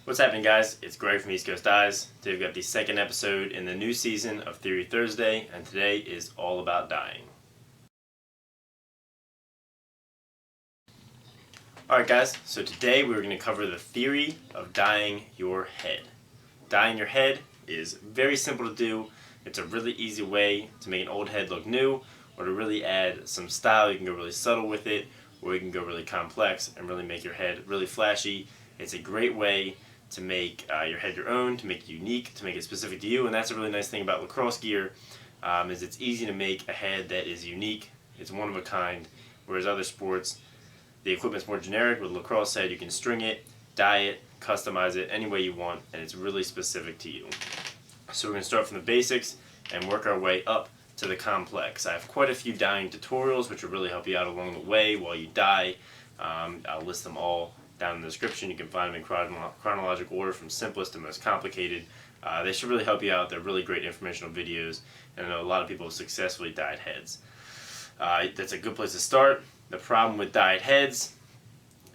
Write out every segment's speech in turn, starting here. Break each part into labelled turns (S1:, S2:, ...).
S1: What's happening, guys? It's Greg from East Coast Dyes. Today we've got the second episode in the new season of Theory Thursday, and today is all about dyeing. Alright guys, so today we're going to cover the theory of dyeing your head. Dyeing your head is very simple to do. It's a really easy way to make an old head look new, or to really add some style. You can go really subtle with it, or you can go really complex and really make your head really flashy. It's a great way to make your head your own, to make it unique, to make it specific to you, and that's a really nice thing about lacrosse gear, is it's easy to make a head that is unique. It's one of a kind, whereas other sports, the equipment's more generic. With lacrosse head, you can string it, dye it, customize it any way you want, and it's really specific to you. So we're going to start from the basics and work our way up to the complex. I have quite a few dyeing tutorials which will really help you out along the way while you dye. I'll list them all down in the description. You can find them in chronological order from simplest to most complicated. They should really help you out. They're really great informational videos, and I know a lot of people have successfully dyed heads. That's a good place to start. The problem with dyed heads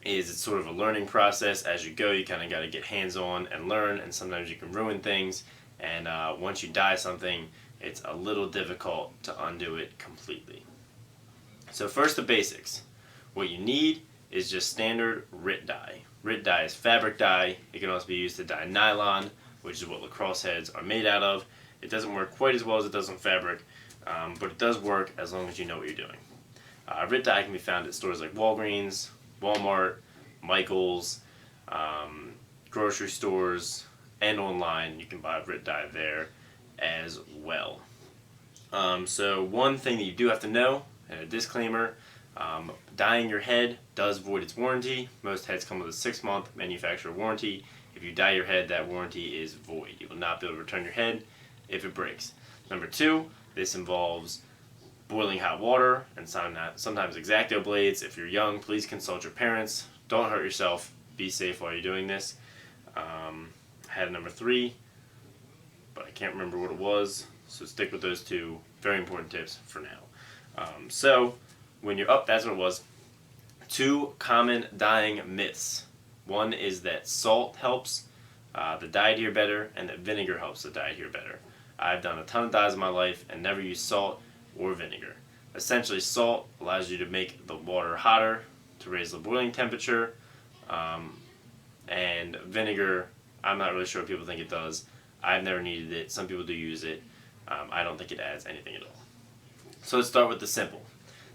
S1: is it's sort of a learning process. As you go, you kind of got to get hands-on and learn, and sometimes you can ruin things, and once you dye something, it's a little difficult to undo it completely. So first, the basics. What you need is just standard RIT dye. RIT dye is fabric dye. It can also be used to dye nylon, which is what lacrosse heads are made out of. It doesn't work quite as well as it does on fabric, but it does work as long as you know what you're doing. RIT dye can be found at stores like Walgreens, Walmart, Michaels, grocery stores, and online. You can buy RIT dye there as well. So one thing that you do have to know, and a disclaimer, dyeing your head does void its warranty. Most heads come with a 6-month manufacturer warranty. If you dye your head, that warranty is void. You will not be able to return your head if it breaks. Number 2, this involves boiling hot water and sometimes X-Acto blades. If you're young, please consult your parents. Don't hurt yourself. Be safe while you're doing this. I had number 3, but I can't remember what it was, so stick with those 2 very important tips for now. So when you're up, that's what it was. 2 common dyeing myths. One is that salt helps the dye adhere better, and that vinegar helps the dye adhere better. I've done a ton of dyes in my life and never used salt or vinegar. Essentially, salt allows you to make the water hotter to raise the boiling temperature, and vinegar, I'm not really sure what people think it does. I've never needed it. Some people do use it. I don't think it adds anything at all. So let's start with the simple.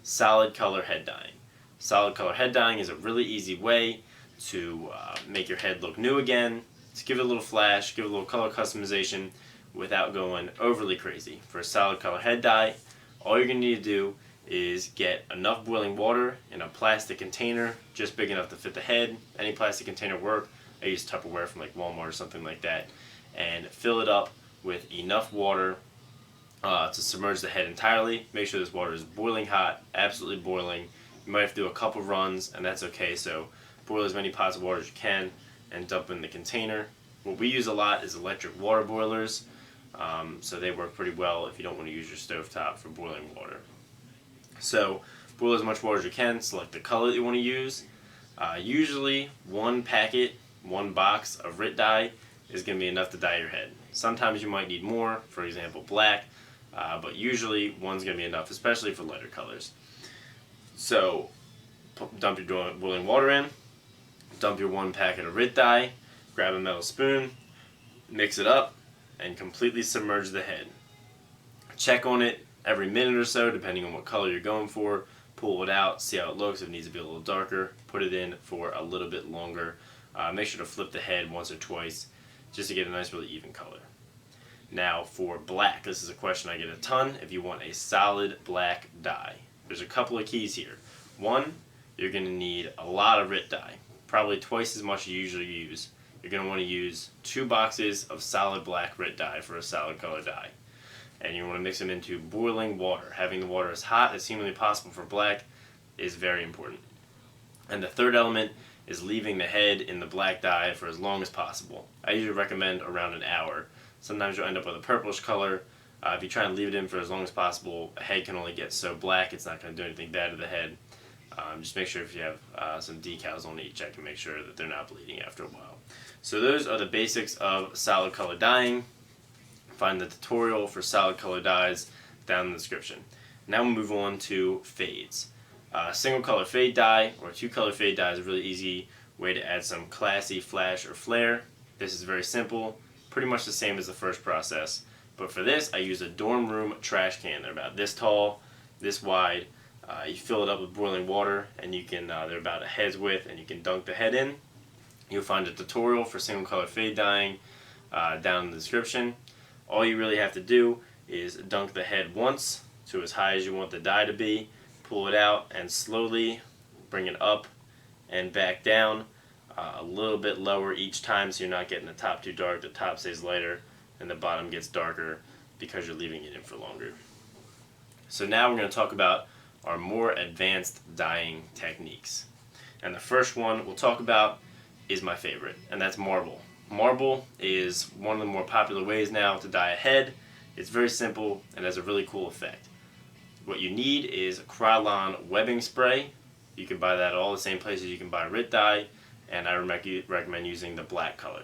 S1: Solid color head dyeing. Solid color head dyeing is a really easy way to make your head look new again, to give it a little flash, give it a little color customization without going overly crazy. For a solid color head dye, all you're going to need to do is get enough boiling water in a plastic container just big enough to fit the head. Any plastic container work. I use Tupperware from like Walmart or something like that, and fill it up with enough water to submerge the head entirely. Make sure this water is boiling hot, absolutely boiling. You might have to do a couple runs, and that's okay. So boil as many pots of water as you can and dump in the container. What we use a lot is electric water boilers. So they work pretty well if you don't want to use your stovetop for boiling water. So boil as much water as you can, select the color that you want to use. Usually 1 packet, 1 box of RIT dye is going to be enough to dye your head. Sometimes you might need more, for example black, but usually 1's going to be enough, especially for lighter colors. So dump your boiling water in, dump your 1 packet of RIT dye, grab a metal spoon, mix it up, and completely submerge the head. Check on it every minute or so, depending on what color you're going for. Pull it out, see how it looks. If it needs to be a little darker, put it in for a little bit longer. Make sure to flip the head once or twice just to get a nice, really even color. Now for black, this is a question I get a ton. If you want a solid black dye, there's a couple of keys here. 1, you're going to need a lot of RIT dye, probably twice as much as you usually use. You're going to want to use 2 boxes of solid black RIT dye for a solid color dye. And you want to mix them into boiling water. Having the water as hot as humanly possible for black is very important. And the third element is leaving the head in the black dye for as long as possible. I usually recommend around an hour. Sometimes you'll end up with a purplish color. If you try and leave it in for as long as possible, a head can only get so black, it's not going to do anything bad to the head. Just make sure if you have some decals on each, check and make sure that they're not bleeding after a while. So those are the basics of solid color dyeing. Find the tutorial for solid color dyes down in the description. Now we'll move on to fades. Single color fade dye or two color fade dye is a really easy way to add some classy flash or flare. This is very simple, pretty much the same as the first process. But for this, I use a dorm room trash can. They're about this tall, this wide. You fill it up with boiling water, and you can. They're about a head's width, and you can dunk the head in. You'll find a tutorial for single color fade dyeing down in the description. All you really have to do is dunk the head once to as high as you want the dye to be, pull it out, and slowly bring it up and back down a little bit lower each time, so you're not getting the top too dark, the top stays lighter, and the bottom gets darker because you're leaving it in for longer. So now we're going to talk about our more advanced dyeing techniques. And the first one we'll talk about is my favorite, and that's marble. Marble is one of the more popular ways now to dye a head. It's very simple and has a really cool effect. What you need is Krylon webbing spray. You can buy that at all the same places you can buy Rit dye, and I recommend using the black color.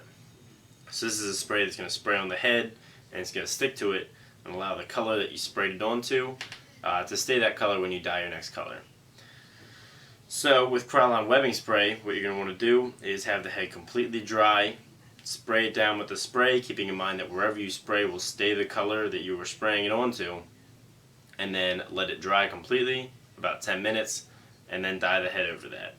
S1: So this is a spray that's going to spray on the head, and it's going to stick to it and allow the color that you sprayed it onto to stay that color when you dye your next color. So with Krylon webbing spray, what you're going to want to do is have the head completely dry, spray it down with the spray, keeping in mind that wherever you spray will stay the color that you were spraying it onto, and then let it dry completely, about 10 minutes, and then dye the head over that.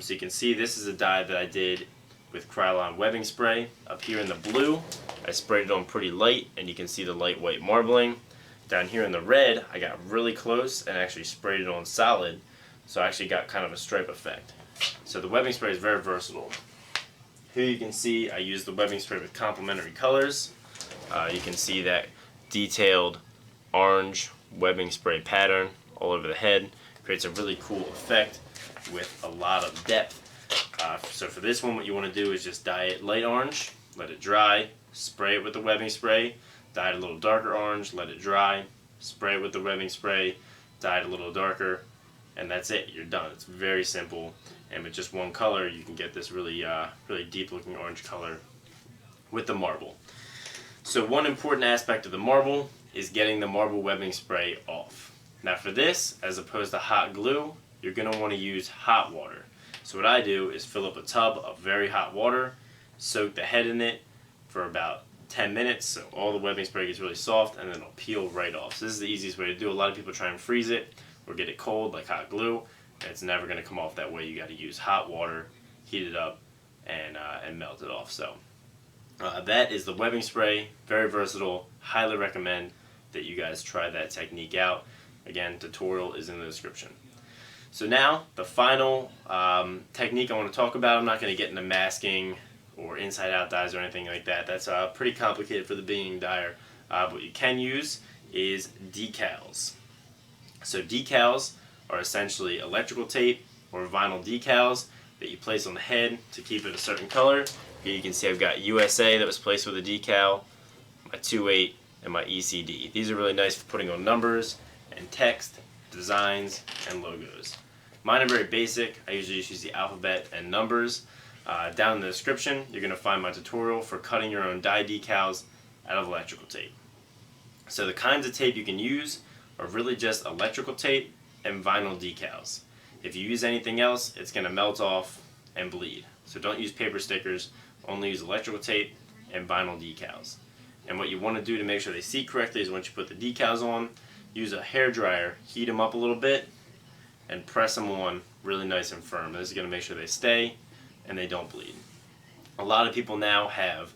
S1: So you can see this is a dye that I did with Krylon webbing spray. Up here in the blue, I sprayed it on pretty light, and you can see the light white marbling. Down here in the red, I got really close and actually sprayed it on solid, so I actually got kind of a stripe effect. So the webbing spray is very versatile. Here you can see I used the webbing spray with complementary colors. You can see that detailed orange webbing spray pattern all over the head. Creates a really cool effect with a lot of depth. So for this one, what you want to do is just dye it light orange, let it dry, spray it with the webbing spray, dye it a little darker orange, let it dry, spray it with the webbing spray, dye it a little darker, and that's it. You're done. It's very simple, and with just one color, you can get this really, really deep-looking orange color with the marble. So one important aspect of the marble is getting the marble webbing spray off. Now for this, as opposed to hot glue, you're going to want to use hot water. So what I do is fill up a tub of very hot water, soak the head in it for about 10 minutes so all the webbing spray gets really soft, and then it'll peel right off. So this is the easiest way to do it. A lot of people try and freeze it or get it cold like hot glue, and it's never going to come off that way. You got to use hot water, heat it up, and melt it off. So that is the webbing spray. Very versatile. Highly recommend that you guys try that technique out. Again, tutorial is in the description. So now, the final technique I want to talk about, I'm not going to get into masking or inside-out dyes or anything like that. That's pretty complicated for the beginning dyer. What you can use is decals. So decals are essentially electrical tape or vinyl decals that you place on the head to keep it a certain color. Here you can see I've got USA that was placed with a decal, my 2/8, and my ECD. These are really nice for putting on numbers and text, designs, and logos. Mine are very basic. I usually just use the alphabet and numbers. Down in the description, you're going to find my tutorial for cutting your own dye decals out of electrical tape. So the kinds of tape you can use are really just electrical tape and vinyl decals. If you use anything else, it's going to melt off and bleed. So don't use paper stickers, only use electrical tape and vinyl decals. And what you want to do to make sure they seat correctly is once you put the decals on, use a hair dryer, heat them up a little bit, and press them on really nice and firm. This is going to make sure they stay and they don't bleed. A lot of people now have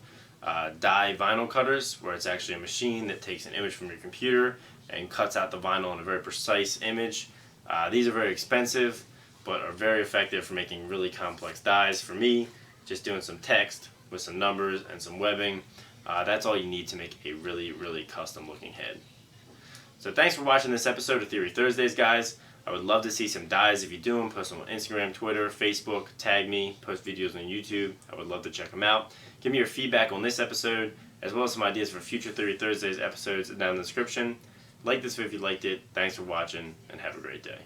S1: dye vinyl cutters, where it's actually a machine that takes an image from your computer and cuts out the vinyl in a very precise image. These are very expensive, but are very effective for making really complex dyes. For me, just doing some text with some numbers and some webbing, that's all you need to make a really, really custom looking head. So thanks for watching this episode of Theory Thursdays, guys. I would love to see some dyes if you do them. Post them on Instagram, Twitter, Facebook, tag me, post videos on YouTube. I would love to check them out. Give me your feedback on this episode, as well as some ideas for future Theory Thursdays episodes down in the description. Like this video if you liked it. Thanks for watching, and have a great day.